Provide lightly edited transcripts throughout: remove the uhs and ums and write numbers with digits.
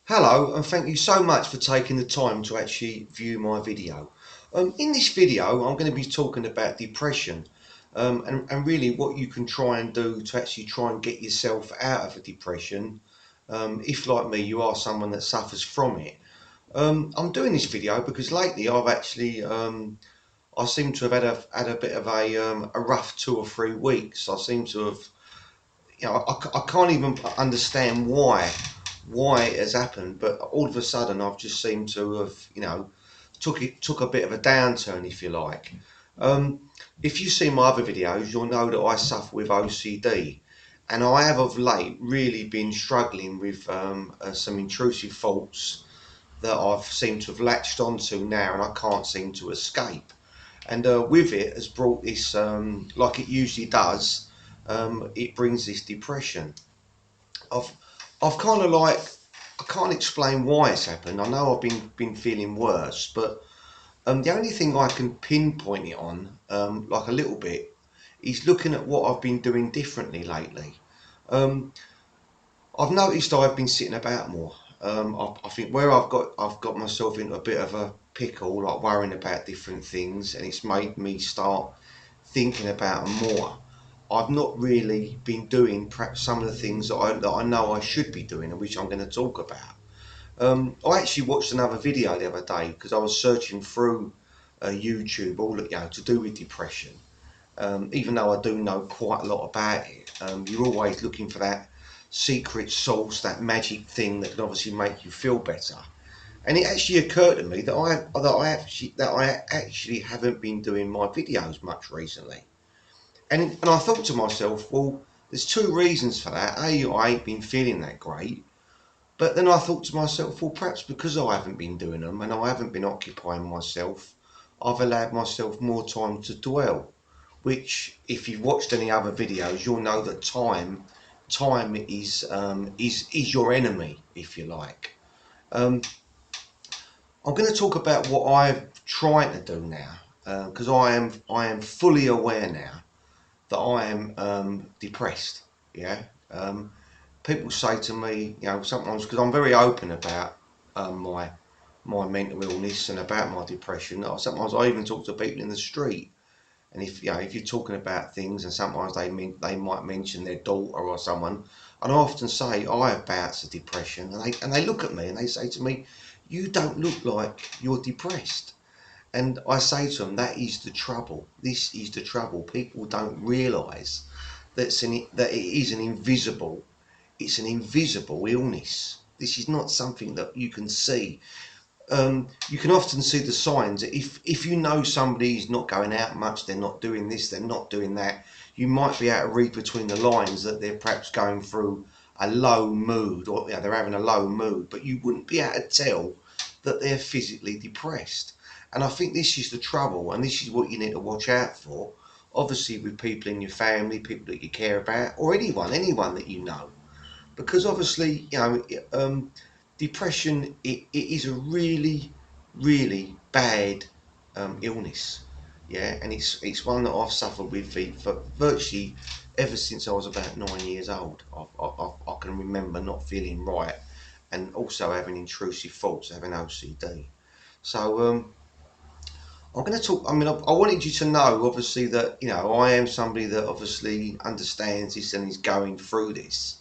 Hello, and thank you so much for taking the time to actually view my video. In this video, I'm going to be talking about depression and really what you can try and do to actually try and get yourself out of a depression. If, like me, you are someone that suffers from it. I'm doing this video because lately I seem to have had a bit of a rough 2 or 3 weeks. I seem to have, I can't even understand why it has happened, but all of a sudden I've just seemed to have, took a bit of a downturn, if you like. If you see my other videos, you'll know that I suffer with OCD, and I have of late really been struggling with some intrusive thoughts that I've seemed to have latched onto now, and I can't seem to escape. And with it has brought this, like it usually does, it brings this depression. I've I've kind of like I can't explain why it's happened. I know I've been feeling worse, but the only thing I can pinpoint it on, like a little bit, is looking at what I've been doing differently lately. Um, I've noticed I've been sitting about more. I think where I've got myself into a bit of a pickle, like worrying about different things, and it's made me start thinking about them more. I've not really been doing perhaps some of the things that I know I should be doing, and which I'm going to talk about. I actually watched another video the other day because I was searching through YouTube, all to do with depression. Even though I do know quite a lot about it, you're always looking for that secret sauce, that magic thing that can obviously make you feel better. And it actually occurred to me that I actually haven't been doing my videos much recently. And I thought to myself, well, there's two reasons for that. A, I ain't been feeling that great. But then I thought to myself, well, perhaps because I haven't been doing them and I haven't been occupying myself, I've allowed myself more time to dwell. Which, if you've watched any other videos, you'll know that time is your enemy, if you like. Um, I'm going to talk about what I'm trying to do now, because I am fully aware now that I am depressed. Yeah. People say to me, sometimes because I'm very open about my mental illness and about my depression. Sometimes I even talk to people in the street, and if you're talking about things, and sometimes they might mention their daughter or someone, and I often say I have bouts of depression, and they look at me and they say to me, "You don't look like you're depressed." And I say to them, that is the trouble. This is the trouble. People don't realise that it is it's an invisible illness. This is not something that you can see. You can often see the signs. If you know somebody's not going out much, they're not doing this, they're not doing that, you might be able to read between the lines that they're perhaps going through a low mood, or they're having a low mood, but you wouldn't be able to tell that they're physically depressed. And I think this is the trouble, and this is what you need to watch out for. Obviously, with people in your family, people that you care about, or anyone that you know, because obviously, depression it is a really bad illness. Yeah, and it's one that I've suffered with for virtually ever since I was about 9 years old. I can remember not feeling right, and also having intrusive thoughts, having OCD. So I'm going to talk. I mean, I wanted you to know, obviously, that I am somebody that obviously understands this and is going through this.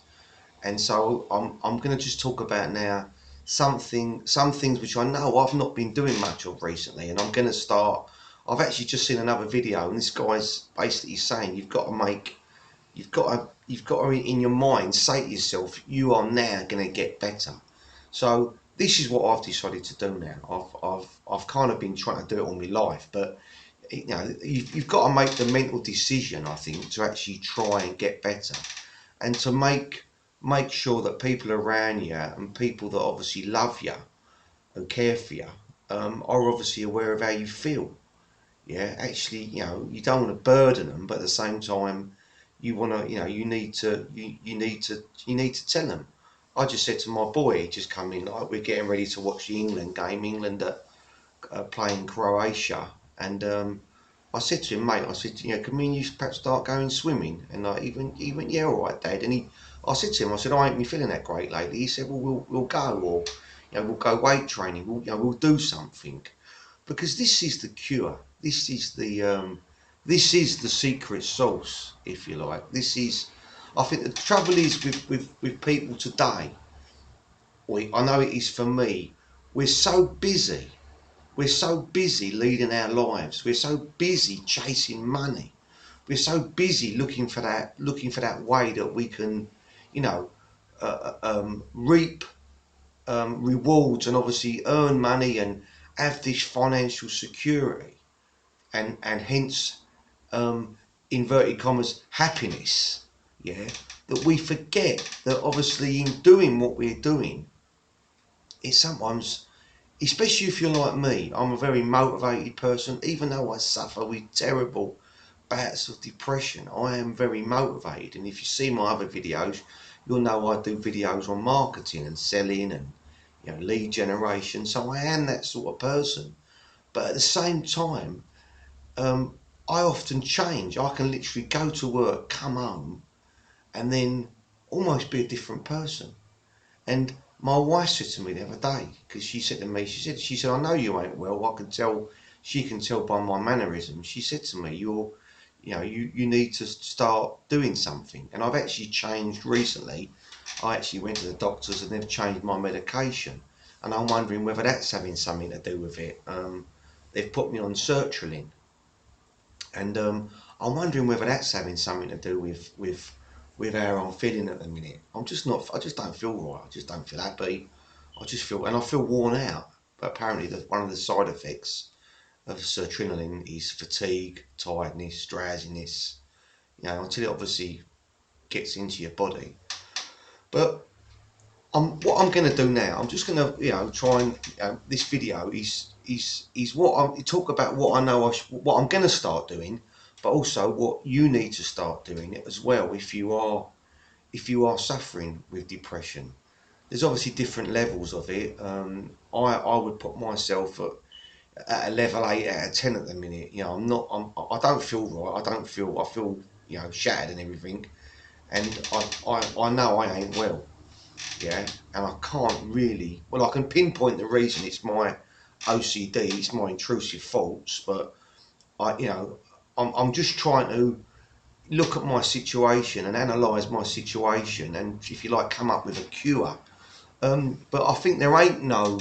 And so I'm going to just talk about now some things which I know I've not been doing much of recently, and I'm going to start. I've actually just seen another video, and this guy's basically saying you've got to in your mind say to yourself, you are now going to get better. So this is what I've decided to do now. I've kind of been trying to do it all my life, but you've got to make the mental decision, I think, to actually try and get better, and to make sure that people around you and people that obviously love you and care for you are obviously aware of how you feel. Yeah, actually, you don't want to burden them, but at the same time, you want to, you need to tell them. I just said to my boy, he just come in, like we're getting ready to watch the England game. England are playing Croatia, and I said to him, mate, I said, can me and you perhaps start going swimming? And he went, yeah, all right, Dad. And I said to him, I said, I ain't been feeling that great lately. He said, well, we'll go, or we'll go weight training. We'll do something, because this is the cure. This is the secret sauce, if you like. I think the trouble is with people today. I know it is for me. We're so busy. We're so busy leading our lives. We're so busy chasing money. We're so busy looking for that way that we can, you know, reap rewards and obviously earn money and have this financial security, and hence, inverted commas, happiness. Yeah, that we forget that obviously in doing what we're doing, it's sometimes, especially if you're like me, I'm a very motivated person. Even though I suffer with terrible bouts of depression, I am very motivated. And if you see my other videos, you'll know I do videos on marketing and selling and lead generation. So I am that sort of person. But at the same time, I often change. I can literally go to work, come home, and then almost be a different person. And my wife said to me the other day, because she said to me, she said, I know you ain't well. I can tell. She can tell by my mannerisms. She said to me, you need to start doing something. And I've actually changed recently. I actually went to the doctors and they've changed my medication. And I'm wondering whether that's having something to do with it. They've put me on Sertraline, and I'm wondering whether that's having something to do with how I'm feeling at the minute. I'm just not. I just don't feel right. I just don't feel happy. I feel worn out. But apparently, one of the side effects of sertraline is fatigue, tiredness, drowsiness. Until it obviously gets into your body. But what I'm going to do now, I'm just going to try and this video is what I talk about, what I know what I'm going to start doing, but also what you need to start doing as well if you are suffering with depression. There's obviously different levels of it. I would put myself at a level 8 out of 10 at the minute. I don't feel right. I feel shattered and everything, and I know I ain't well. Yeah, and I can't really. Well, I can pinpoint the reason. It's my OCD. It's my intrusive thoughts. But I'm just trying to look at my situation and analyse my situation, and if you like, come up with a cure. But I think there ain't no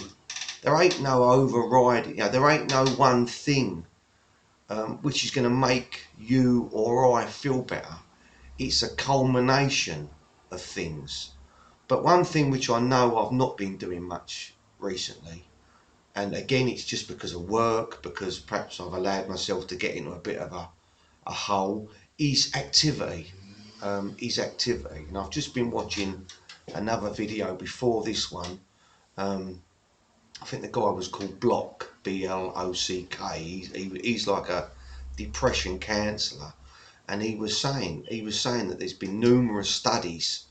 override. There ain't no one thing which is going to make you or I feel better. It's a culmination of things. But one thing which I know I've not been doing much recently, and again it's just because of work, because perhaps I've allowed myself to get into a bit of a hole, is activity. And I've just been watching another video before this one. I think the guy was called Block, Block. He's like a depression counsellor, and he was saying that there's been numerous studies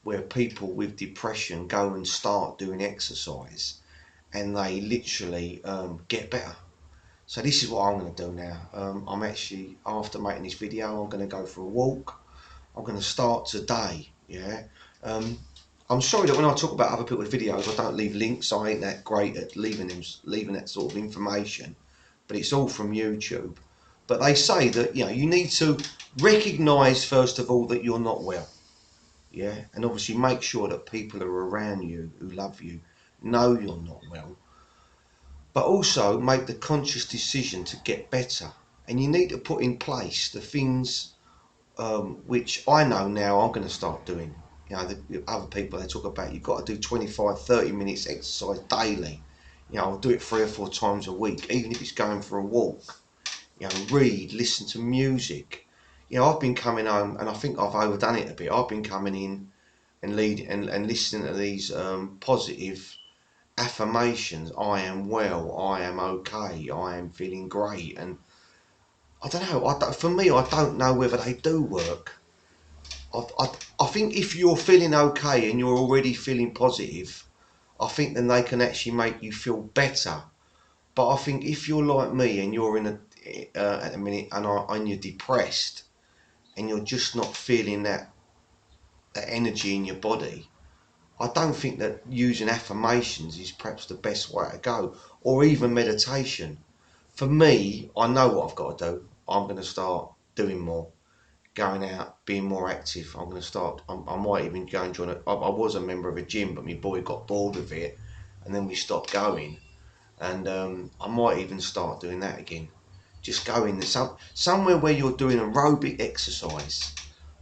where people with depression go and start doing exercise, and they literally get better. So this is what I'm going to do now. I'm actually, after making this video, I'm going to go for a walk. I'm going to start today. Yeah. I'm sorry that when I talk about other people's videos, I don't leave links. I ain't that great at leaving that sort of information, but it's all from YouTube. But they say that you need to recognise first of all that you're not well. Yeah, and obviously make sure that people are around you who love you know you're not well, but also make the conscious decision to get better. And you need to put in place the things which I know now I'm going to start doing. The other people, they talk about you've got to do 25-30 minutes exercise daily. I'll do it 3 or 4 times a week, even if it's going for a walk. Read, listen to music. I've been coming home, and I think I've overdone it a bit. I've been coming in and listening to these positive affirmations. I am well, I am okay, I am feeling great. And I don't know, for me, I don't know whether they do work. I think if you're feeling okay and you're already feeling positive, I think then they can actually make you feel better. But I think if you're like me and you're at the minute and you're depressed and you're just not feeling that that energy in your body, I don't think that using affirmations is perhaps the best way to go, or even meditation. For me, I know what I've got to do. I'm going to start doing more, going out, being more active. I'm going to start. I might even go and join. I was a member of a gym, but my boy got bored of it, and then we stopped going. And I might even start doing that again. Just going somewhere where you're doing aerobic exercise.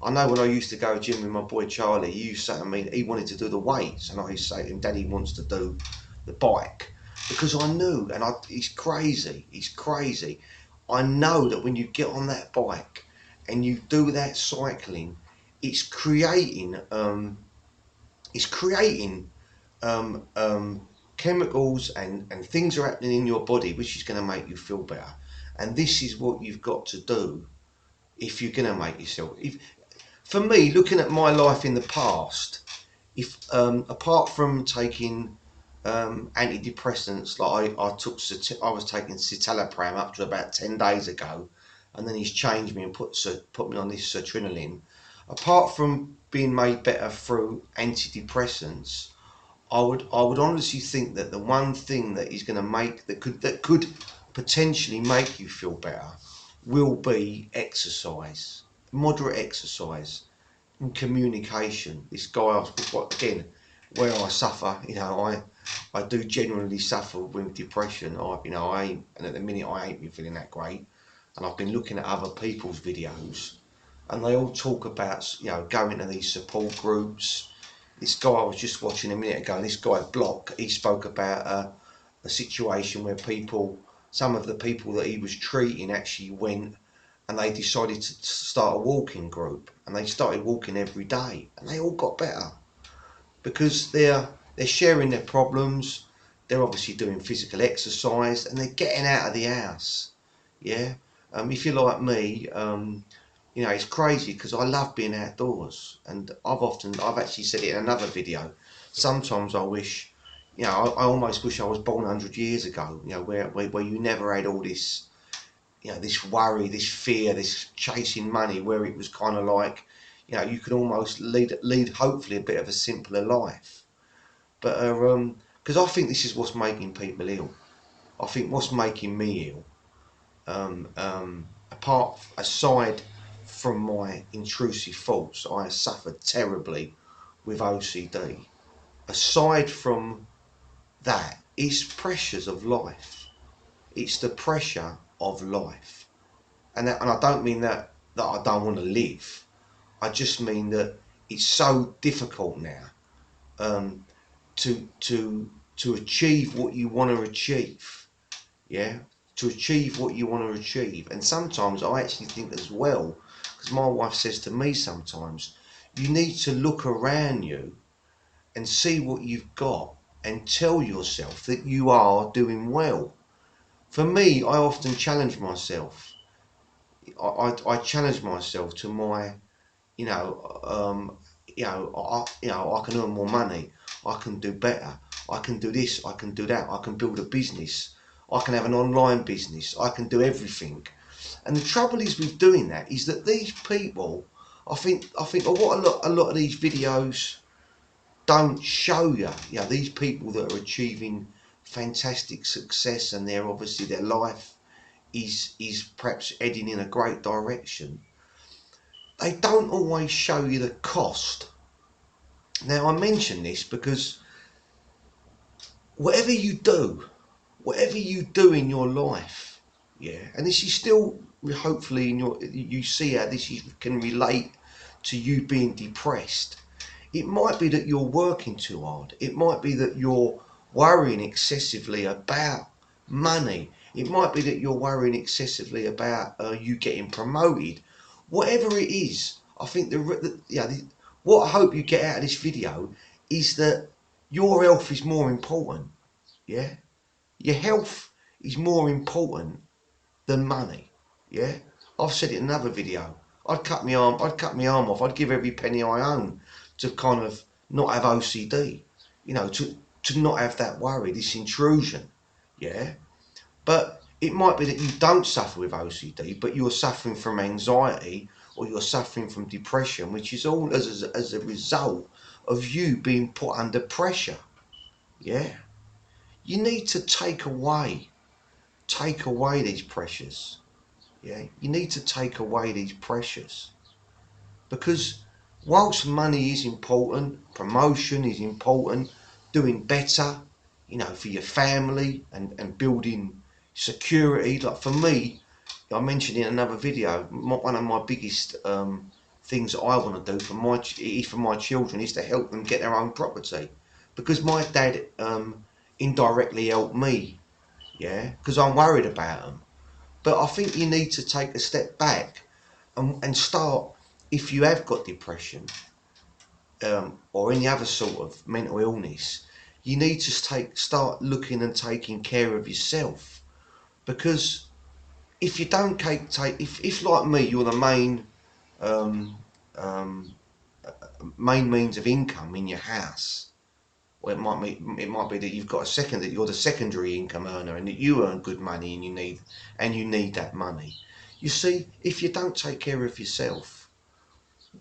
I know when I used to go to gym with my boy Charlie, he used to say to me he wanted to do the weights, and I used to say to him, Daddy wants to do the bike, because I knew, and he's crazy. He's crazy. I know that when you get on that bike and you do that cycling, it's creating it's creating um, um, chemicals and things are happening in your body which is going to make you feel better. And this is what you've got to do if you're going to make yourself. For me, looking at my life in the past, if apart from taking antidepressants, like I was taking Citalopram up to about 10 days ago, and then he's changed me and put me on this Sertraline. Apart from being made better through antidepressants, I would honestly think that the one thing that is going to make that could potentially make you feel better will be exercise, moderate exercise, and communication. This guy, again, where I suffer, I do generally suffer with depression. I ain't, and at the minute I ain't been feeling that great, and I've been looking at other people's videos, and they all talk about going to these support groups. This guy I was just watching a minute ago, this guy Block, he spoke about a situation where some of the people that he was treating actually went and they decided to start a walking group, and they started walking every day, and they all got better because they're sharing their problems. They're obviously doing physical exercise and they're getting out of the house. Yeah. If you're like me, it's crazy because I love being outdoors, and I've actually said it in another video. Sometimes I wish, I almost wish I was born 100 years ago. Where you never had all this, this worry, this fear, this chasing money, where it was kind of like, you could almost lead hopefully a bit of a simpler life. But because I think this is what's making people ill. I think what's making me ill, aside from my intrusive thoughts, I suffered terribly with OCD. Aside from that, it's pressures of life. It's the pressure of life. And I don't mean that I don't want to live. I just mean that it's so difficult now um, to achieve what you want to achieve. Yeah, to achieve what you want to achieve. And sometimes I actually think as well, because my wife says to me sometimes, you need to look around you and see what you've got and tell yourself that you are doing well. For me, I often challenge myself. I challenge myself to my, you know, I can earn more money. I can do better. I can do this. I can do that. I can build a business. I can have an online business. I can do everything. And the trouble is with doing that is that these people, I think what a lot of these videos don't show you. These people that are achieving fantastic success, and their life is perhaps heading in a great direction. They don't always show you the cost. Now I mention this because whatever you do, whatever you do in your life, and this is still hopefully you see how can relate to you being depressed. It might be that you're working too hard. It might be that you're worrying excessively about money. It might be that you're worrying excessively about you getting promoted. Whatever it is, I think what I hope you get out of this video is that your health is more important. Yeah, your health is more important than money. Yeah, I've said it in another video. I'd cut my arm off. I'd give every penny I own to kind of not have OCD. To not have that worry, this intrusion. Yeah, but it might be that you don't suffer with OCD, but you're suffering from anxiety or you're suffering from depression, which is all as a result of you being put under pressure. Yeah, you need to take away these pressures. Yeah, you need to take away these pressures, because whilst money is important, promotion is important, doing better, for your family and building security. Like for me, I mentioned in another video, one of my biggest things that I want to do for my children is to help them get their own property, because my dad indirectly helped me. Yeah, because I'm worried about them. But I think you need to take a step back and start, if you have got depression or any other sort of mental illness, you need to start looking and taking care of yourself. Because if you don't if like me, you're the um, um, main means of income in your house, or it might be that that you're the secondary income earner, and that you earn good money and you need that money. You see, if you don't take care of yourself,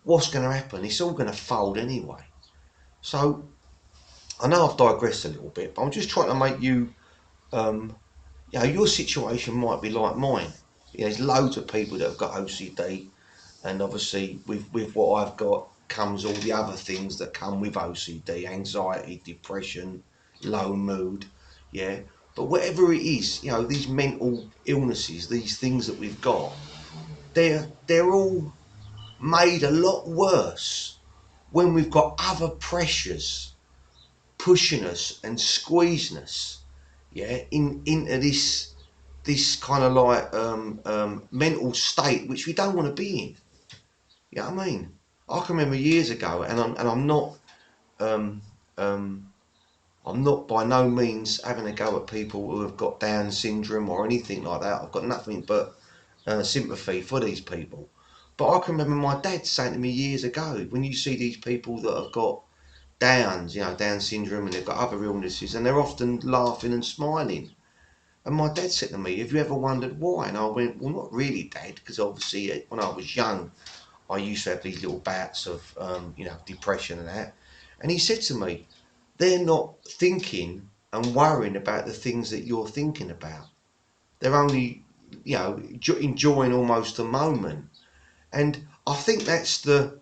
what's going to happen? It's all going to fold anyway. So I know I've digressed a little bit, but I'm just trying to make you, your situation might be like mine. There's loads of people that have got OCD, and obviously with what I've got comes all the other things that come with OCD: anxiety, depression, low mood. Yeah, but whatever it is, these mental illnesses, these things that we've got, they're all made a lot worse when we've got other pressures pushing us and squeezing us, yeah, into this kind of like mental state which we don't want to be in. You know what I mean? I can remember years ago, and um, um, I'm not by no means having a go at people who have got Down syndrome or anything like that. I've got nothing but sympathy for these people. But I can remember my dad saying to me years ago, when you see these people that have got Down syndrome, and they've got other illnesses, and they're often laughing and smiling. And my dad said to me, "Have you ever wondered why?" And I went, "Well, not really, Dad, because obviously when I was young, I used to have these little bouts of, depression and that." And he said to me, "They're not thinking and worrying about the things that you're thinking about. They're only, enjoying almost the moment." And I think that's the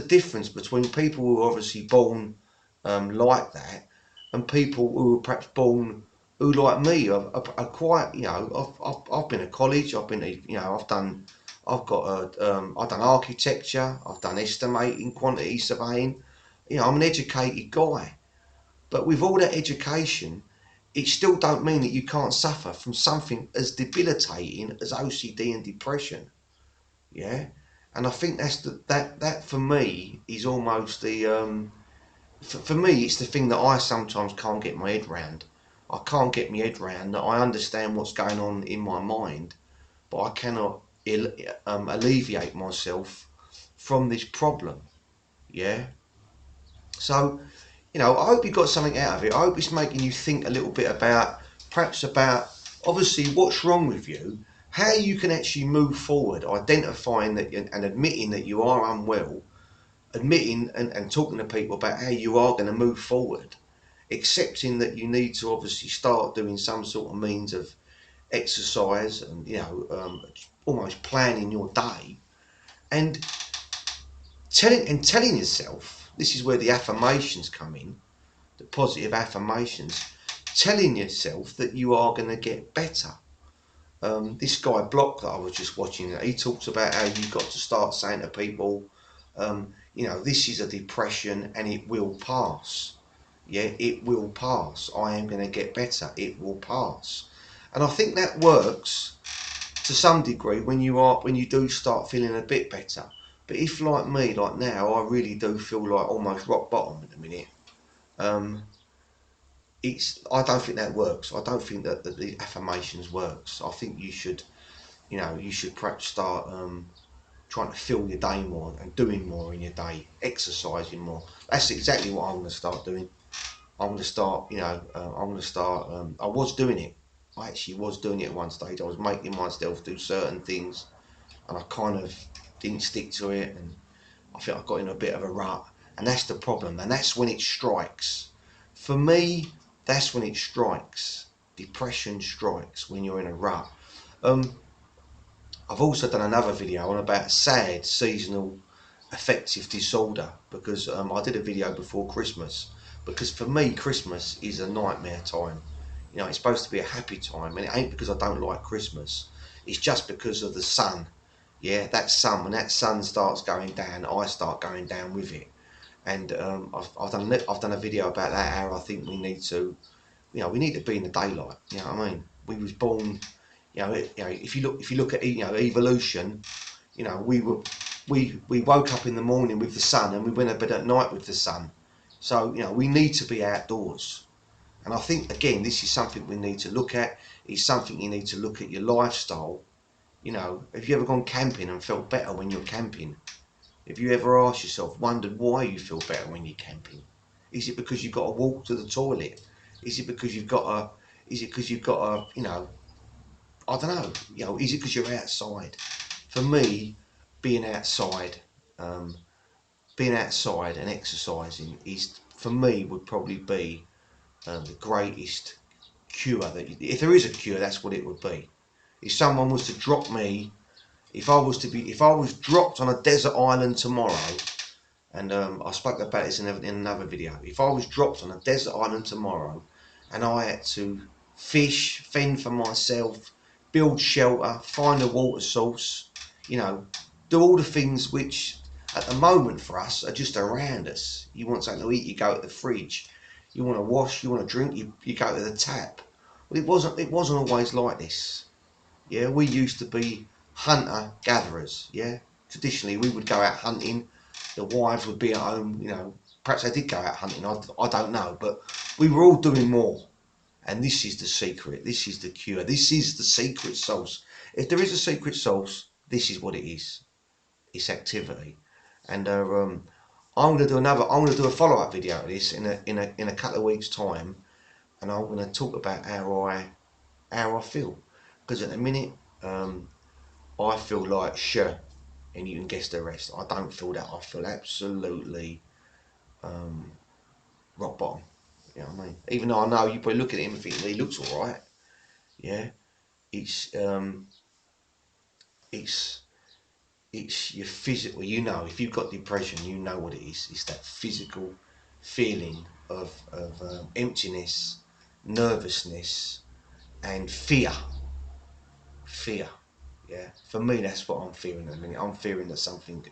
difference between people who are obviously born like that, and people who are perhaps born who, like me, are quite, I've been to college, I've been to, I've done architecture, I've done estimating, quantity surveying. I'm an educated guy, but with all that education, it still don't mean that you can't suffer from something as debilitating as OCD and depression. Yeah, and I think that for me is almost for me, it's the thing that I sometimes can't get my head round. I can't get my head round that I understand what's going on in my mind, but I cannot alleviate myself from this problem. Yeah. So, I hope you got something out of it. I hope it's making you think a little bit perhaps about, obviously, what's wrong with you, how you can actually move forward, identifying that and admitting that you are unwell, admitting and talking to people about how you are going to move forward, accepting that you need to obviously start doing some sort of means of exercise, and almost planning your day, and telling yourself, this is where the affirmations come in, the positive affirmations, telling yourself that you are going to get better. This guy Block that I was just watching, he talks about how you've got to start saying to people, this is a depression and it will pass. Yeah, it will pass. I am going to get better. It will pass. And I think that works to some degree when you do start feeling a bit better. But if, like me, like now, I really do feel like almost rock bottom at the minute. Um, I don't think that works. I don't think that the affirmations works. I think you should perhaps start trying to fill your day more and doing more in your day, exercising more. That's exactly what I'm going to start doing. I'm going to start, I'm going to start. I was doing it. I actually was doing it at one stage. I was making myself do certain things, and I kind of didn't stick to it, and I think I got in a bit of a rut, and that's the problem, and that's when it strikes. For me, that's when it strikes. Depression strikes when you're in a rut. I've also done another video on about SAD, seasonal affective disorder, because I did a video before Christmas, because for me Christmas is a nightmare time. You know, it's supposed to be a happy time, and it ain't because I don't like Christmas. It's just because of the sun. Yeah, that sun, when that sun starts going down, I start going down with it. And I've done a video about that, how I think we need to, you know, we need to be in the daylight. You know what I mean? We was born, if you look at, evolution, you know, we woke up in the morning with the sun, and we went to bed at night with the sun. So, you know, we need to be outdoors. And I think, again, this is something we need to look at. It's something you need to look at your lifestyle. You know, have you ever gone camping and felt better when you're camping? Have you ever asked yourself, wondered why you feel better when you're camping? Is it because you've got to walk to the toilet? Is it because you've got to, you know, I don't know, you know, is it because you're outside? For me, being outside, um, being outside and exercising is, for me, would probably be the greatest cure that if there is a cure, that's what it would be. If someone was to drop me, if I was dropped on a desert island tomorrow, and I spoke about this in another video. If I was dropped on a desert island tomorrow, and I had to fish, fend for myself, build shelter, find a water source, you know, do all the things which at the moment for us are just around us. You want something to eat, you go to the fridge. You want to wash, you want to drink, you go to the tap. Well, it wasn't always like this. Yeah, we used to be hunter-gatherers. Yeah, traditionally we would go out hunting. The wives would be at home. You know, perhaps they did go out hunting. I don't know, but we were all doing more. And this is the secret. This is the cure. This is the secret sauce. If there is a secret sauce, this is what it is. It's activity. And I'm going to do I'm going to do a follow-up video of this in a couple of weeks' time, and I'm going to talk about how I feel. Because at the minute, I feel like sure, and you can guess the rest. I don't feel that. I feel absolutely rock bottom. You know what I mean? Even though I know you probably look at him and think he looks all right. Yeah, it's it's it's your physical. You know, if you've got depression, you know what it is. It's that physical feeling of emptiness, nervousness, and fear. Fear. Yeah, for me, that's what I'm fearing at the minute. I'm fearing that something.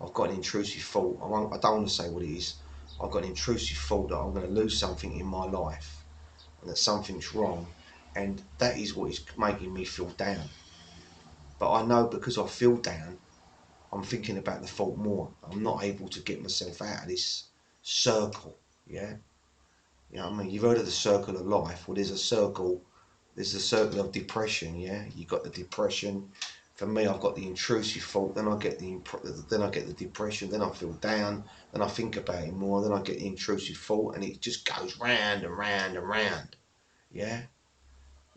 I've got an intrusive thought. I don't want to say what it is. I've got an intrusive thought that I'm going to lose something in my life, and that something's wrong, and that is what is making me feel down. But I know because I feel down, I'm thinking about the fault more. I'm not able to get myself out of this circle. Yeah, you know what I mean. You've heard of the circle of life. Well, there's a circle. There's the circle of depression. Yeah, you got the depression. For me, I've got the intrusive thought. Then I get the depression. Then I feel down. Then I think about it more. Then I get the intrusive thought, and it just goes round and round and round. Yeah.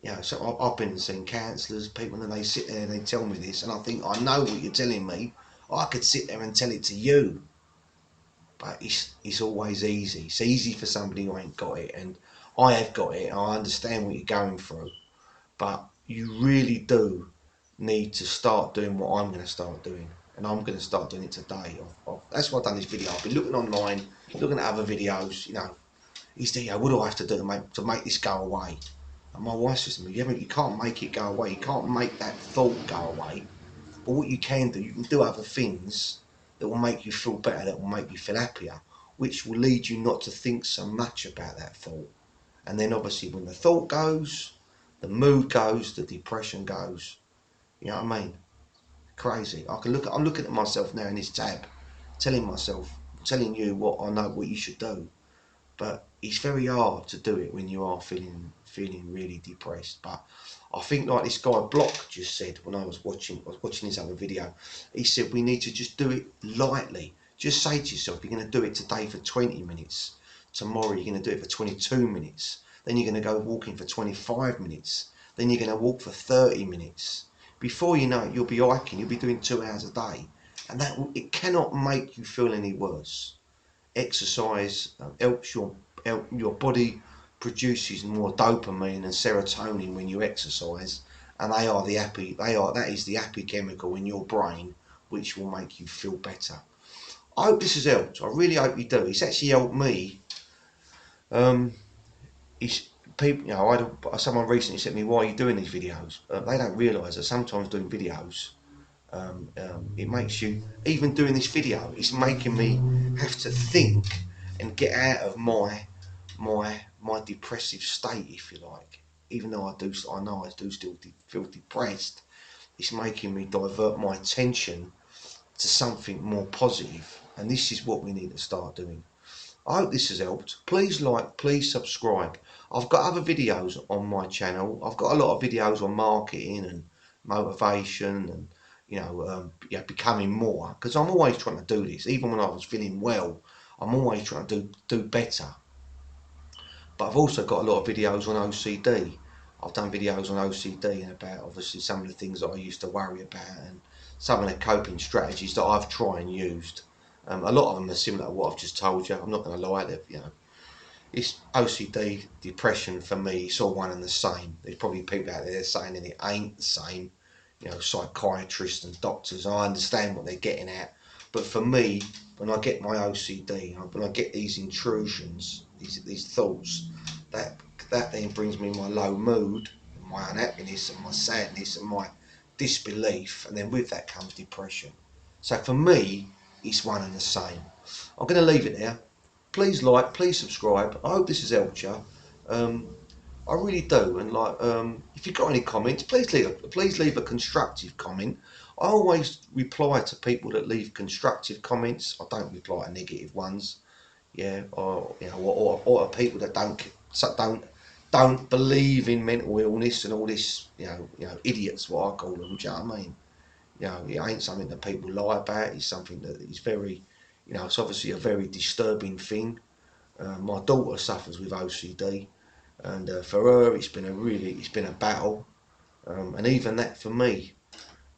Yeah, so I've been and seen counsellors, people, and they sit there and they tell me this, and I think I know what you're telling me. I could sit there and tell it to you, but it's always easy. It's easy for somebody who ain't got it, and I have got it. I understand what you're going through, but you really do need to start doing what I'm going to start doing, and I'm going to start doing it today. That's why I've done this video. I've been looking online, looking at other videos. You know, what do I have to do to make this go away? And my wife says to me, you can't make it go away. You can't make that thought go away. But what you can do other things that will make you feel better, that will make you feel happier, which will lead you not to think so much about that thought. And then obviously when the thought goes, the mood goes, the depression goes. You know what I mean? Crazy. I'm looking at myself now in this tab, telling you what I know, what you should do. But it's very hard to do it when you are feeling really depressed. But I think, like this guy Block just said when I was watching his other video, he said we need to just do it lightly. Just say to yourself, you're going to do it today for 20 minutes. Tomorrow you're going to do it for 22 minutes. Then you're going to go walking for 25 minutes. Then you're going to walk for 30 minutes. before you know it, you'll be hiking, you'll be doing 2 hours a day, and it cannot make you feel any worse. Exercise helps your body produces more dopamine and serotonin when you exercise, and that is the happy chemical in your brain which will make you feel better. I hope this has helped. I really hope you do. It's actually helped me. It's people, I had someone recently said to me, "Why are you doing these videos?" They don't realise that sometimes doing videos, it makes you, even doing this video, it's making me have to think and get out of my depressive state, if you like. Even though I know I do still feel depressed, it's making me divert my attention to something more positive, and this is what we need to start doing. I hope this has helped. Please like, please subscribe. I've got other videos on my channel. I've got a lot of videos on marketing and motivation and becoming more, because I'm always trying to do this. Even when I was feeling well, I'm always trying to do better. But I've also got a lot of videos on OCD. I've done videos on OCD and about obviously some of the things that I used to worry about and some of the coping strategies that I've tried and used. A lot of them are similar to what I've just told you. I'm not going to lie, it's OCD, depression for me, it's all one and the same. There's probably people out there saying that it ain't the same, psychiatrists and doctors. I understand what they're getting at, but for me, when I get my OCD, when I get these intrusions, these thoughts, that then brings me my low mood, my unhappiness and my sadness and my disbelief, and then with that comes depression. So for me, it's one and the same. I'm going to leave it there. Please like, please subscribe. I hope this has helped you. I really do. And if you've got any comments, please leave a constructive comment. I always reply to people that leave constructive comments. I don't reply to negative ones. Yeah, or people that don't believe in mental illness and all this. Idiots, what I call them. Do you know what I mean? It ain't something that people lie about. It's something that is very, it's obviously a very disturbing thing. My daughter suffers with OCD, and for her, it's been a battle. And even that for me,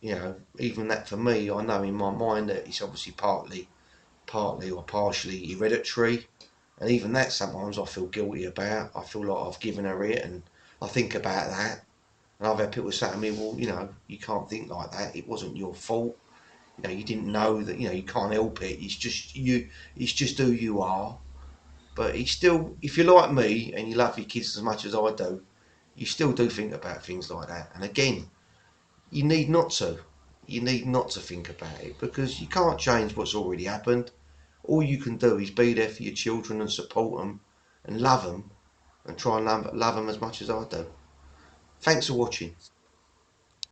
I know in my mind that it's obviously partly or partially hereditary. And even that, sometimes I feel guilty about. I feel like I've given her it, and I think about that. And I've had people say to me, well, you can't think like that. It wasn't your fault. You didn't know that. You can't help it. It's just you. It's just who you are. But it's still, if you're like me and you love your kids as much as I do, you still do think about things like that. And again, you need not to. You need not to think about it, because you can't change what's already happened. All you can do is be there for your children and support them and love them, and try and love them as much as I do. Thanks for watching.